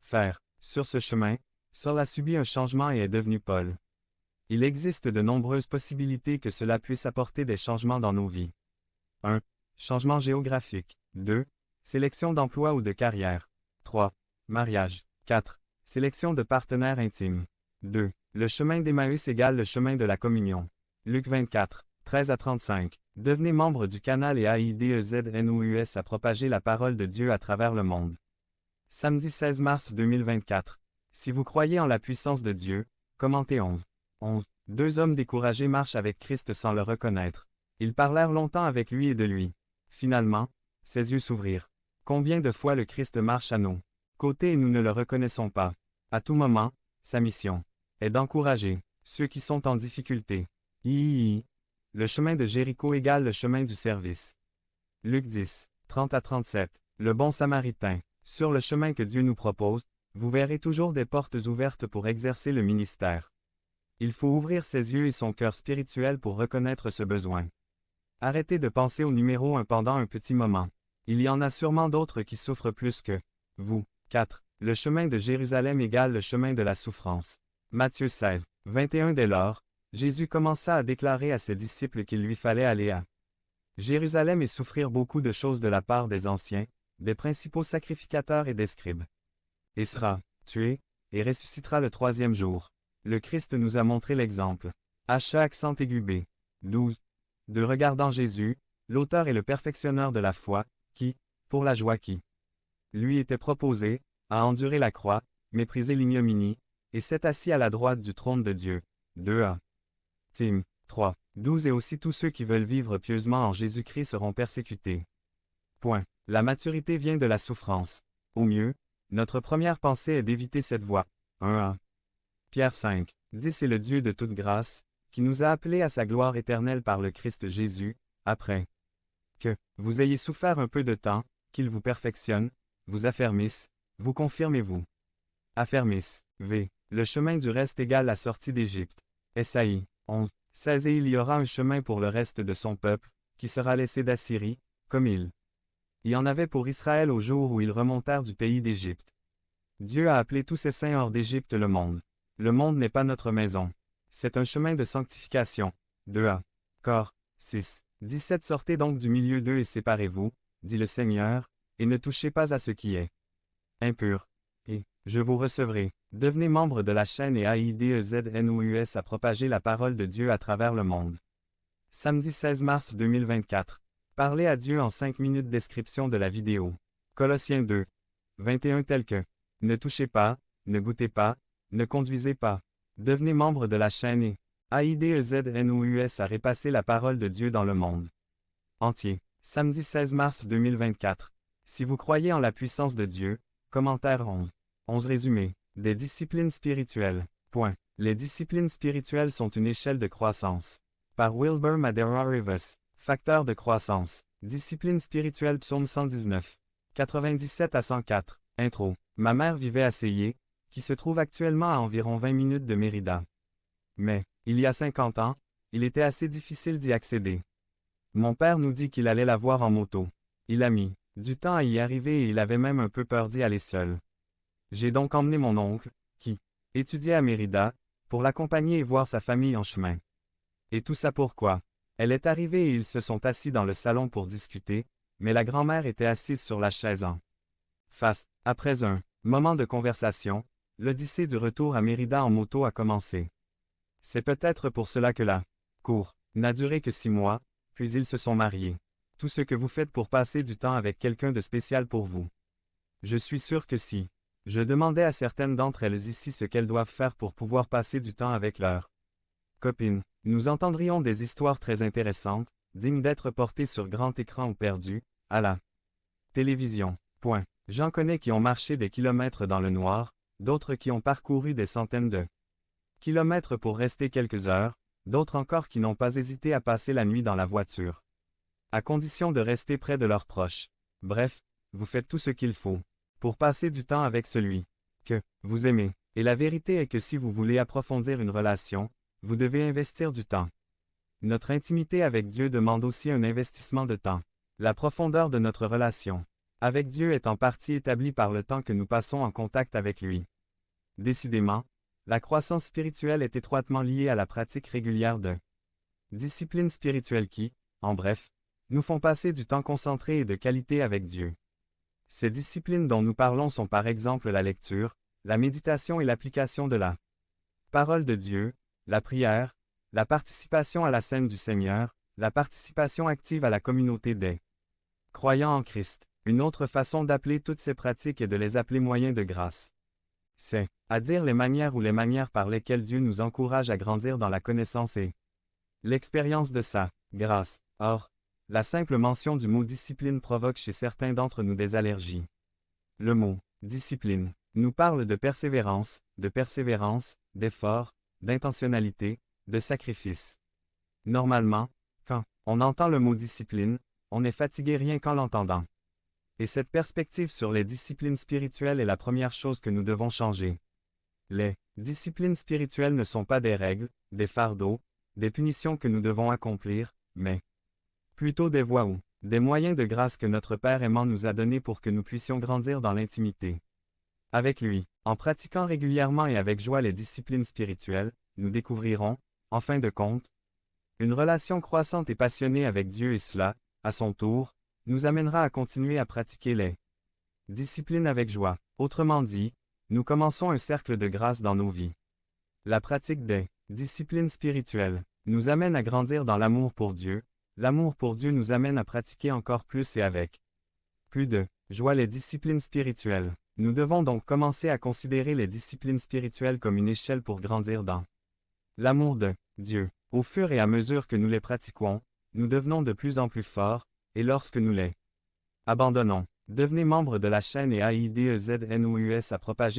faire. Sur ce chemin, Saul a subi un changement et est devenu Paul. Il existe de nombreuses possibilités que cela puisse apporter des changements dans nos vies. 1. Changement géographique. 2. Sélection d'emploi ou de carrière. 3. Mariage. 4. Sélection de partenaires intimes. 2. Le chemin d'Emmaüs égale le chemin de la communion. Luc 24, 13 à 35. Devenez membre du canal et AIDEZNOUS à propager la parole de Dieu à travers le monde. Samedi 16 mars 2024. Si vous croyez en la puissance de Dieu, commentez 11. 11. Deux hommes découragés marchent avec Christ sans le reconnaître. Ils parlèrent longtemps avec lui et de lui. Finalement, ses yeux s'ouvrirent. Combien de fois le Christ marche à nos côtés et nous ne le reconnaissons pas? À tout moment, sa mission est d'encourager ceux qui sont en difficulté. Le chemin de Jéricho égale le chemin du service. Luc 10, 30 à 37. Le bon samaritain. Sur le chemin que Dieu nous propose, vous verrez toujours des portes ouvertes pour exercer le ministère. Il faut ouvrir ses yeux et son cœur spirituel pour reconnaître ce besoin. Arrêtez de penser au numéro 1 pendant un petit moment. Il y en a sûrement d'autres qui souffrent plus que vous. 4. Le chemin de Jérusalem égale le chemin de la souffrance. Matthieu 16, 21. Dès lors, Jésus commença à déclarer à ses disciples qu'il lui fallait aller à Jérusalem et souffrir beaucoup de choses de la part des anciens, des principaux sacrificateurs et des scribes. Et sera tué, et ressuscitera le troisième jour. Le Christ nous a montré l'exemple. Accent aigu B. 12. De regardant Jésus, l'auteur et le perfectionneur de la foi, qui, pour la joie qui lui était proposée, a enduré la croix, méprisé l'ignominie, et s'est assis à la droite du trône de Dieu. 2a. Tim. 3. 12. Et aussi tous ceux qui veulent vivre pieusement en Jésus-Christ seront persécutés. Point. La maturité vient de la souffrance. Au mieux, notre première pensée est d'éviter cette voie. 1a. Pierre 5, 10. Et le Dieu de toute grâce, qui nous a appelés à sa gloire éternelle par le Christ Jésus, après que vous ayez souffert un peu de temps, qu'il vous perfectionne, vous affermisse, vous confirme et vous affermisse. V. Le chemin du reste égale la sortie d'Égypte. Esaïe 11, 16. Et il y aura un chemin pour le reste de son peuple, qui sera laissé d'Assyrie, comme il y en avait pour Israël au jour où ils remontèrent du pays d'Égypte. Dieu a appelé tous ses saints hors d'Égypte le monde. Le monde n'est pas notre maison. C'est un chemin de sanctification. 2a. Cor. 6, 17. Sortez donc du milieu d'eux et séparez-vous, dit le Seigneur, et ne touchez pas à ce qui est impur. Et je vous recevrai. Devenez membre de la chaîne et AIDEZNOUS à propager la parole de Dieu à travers le monde. Samedi 16 mars 2024. Parlez à Dieu en 5 minutes. Description de la vidéo. Colossiens 2, 21. Tel que ne touchez pas, ne goûtez pas, ne conduisez pas. Devenez membre de la chaîne et AIDEZNOUS à repasser la parole de Dieu dans le monde entier. Samedi 16 mars 2024. Si vous croyez en la puissance de Dieu, commentaire 11. 11 résumé. Des disciplines spirituelles. Point. Les disciplines spirituelles sont une échelle de croissance. Par Wilbur Madera Rivas. Facteur de croissance. Discipline spirituelle Psaume 119. 97 à 104. Intro. Ma mère vivait à Seyé, qui se trouve actuellement à environ 20 minutes de Mérida. Mais, il y a 50 ans, il était assez difficile d'y accéder. Mon père nous dit qu'il allait la voir en moto. Il a mis du temps à y arriver et il avait même un peu peur d'y aller seul. J'ai donc emmené mon oncle, qui étudiait à Mérida, pour l'accompagner et voir sa famille en chemin. Et tout ça pourquoi? Elle est arrivée et ils se sont assis dans le salon pour discuter, mais la grand-mère était assise sur la chaise en face. Après un moment de conversation, l'odyssée du retour à Mérida en moto a commencé. C'est peut-être pour cela que la cour n'a duré que 6 mois, puis ils se sont mariés. Tout ce que vous faites pour passer du temps avec quelqu'un de spécial pour vous. Je suis sûr que si je demandais à certaines d'entre elles ici ce qu'elles doivent faire pour pouvoir passer du temps avec leur copine, nous entendrions des histoires très intéressantes, dignes d'être portées sur grand écran ou perdues, à la télévision. Point. J'en connais qui ont marché des kilomètres dans le noir, d'autres qui ont parcouru des centaines de kilomètres pour rester quelques heures, d'autres encore qui n'ont pas hésité à passer la nuit dans la voiture. À condition de rester près de leurs proches. Bref, vous faites tout ce qu'il faut pour passer du temps avec celui que vous aimez. Et la vérité est que si vous voulez approfondir une relation, vous devez investir du temps. Notre intimité avec Dieu demande aussi un investissement de temps. La profondeur de notre relation avec Dieu est en partie établie par le temps que nous passons en contact avec lui. Décidément, la croissance spirituelle est étroitement liée à la pratique régulière de disciplines spirituelles qui, en bref, nous font passer du temps concentré et de qualité avec Dieu. Ces disciplines dont nous parlons sont par exemple la lecture, la méditation et l'application de la parole de Dieu, la prière, la participation à la scène du Seigneur, la participation active à la communauté des croyants en Christ. Une autre façon d'appeler toutes ces pratiques est de les appeler moyens de grâce. C'est, à dire les manières ou les manières par lesquelles Dieu nous encourage à grandir dans la connaissance et l'expérience de sa grâce. Or, la simple mention du mot discipline provoque chez certains d'entre nous des allergies. Le mot discipline nous parle de persévérance, d'effort, d'intentionnalité, de sacrifice. Normalement, quand on entend le mot discipline, on est fatigué rien qu'en l'entendant. Et cette perspective sur les disciplines spirituelles est la première chose que nous devons changer. Les disciplines spirituelles ne sont pas des règles, des fardeaux, des punitions que nous devons accomplir, mais plutôt des voies ou des moyens de grâce que notre Père aimant nous a donnés pour que nous puissions grandir dans l'intimité avec lui. En pratiquant régulièrement et avec joie les disciplines spirituelles, nous découvrirons, en fin de compte, une relation croissante et passionnée avec Dieu et cela, à son tour, nous amènera à continuer à pratiquer les disciplines avec joie. Autrement dit, nous commençons un cercle de grâce dans nos vies. La pratique des disciplines spirituelles nous amène à grandir dans l'amour pour Dieu. L'amour pour Dieu nous amène à pratiquer encore plus et avec plus de joie les disciplines spirituelles. Nous devons donc commencer à considérer les disciplines spirituelles comme une échelle pour grandir dans l'amour de Dieu. Au fur et à mesure que nous les pratiquons, nous devenons de plus en plus forts, et lorsque nous les abandonnons, devenez membre de la chaîne et AIDEZNOUS à propager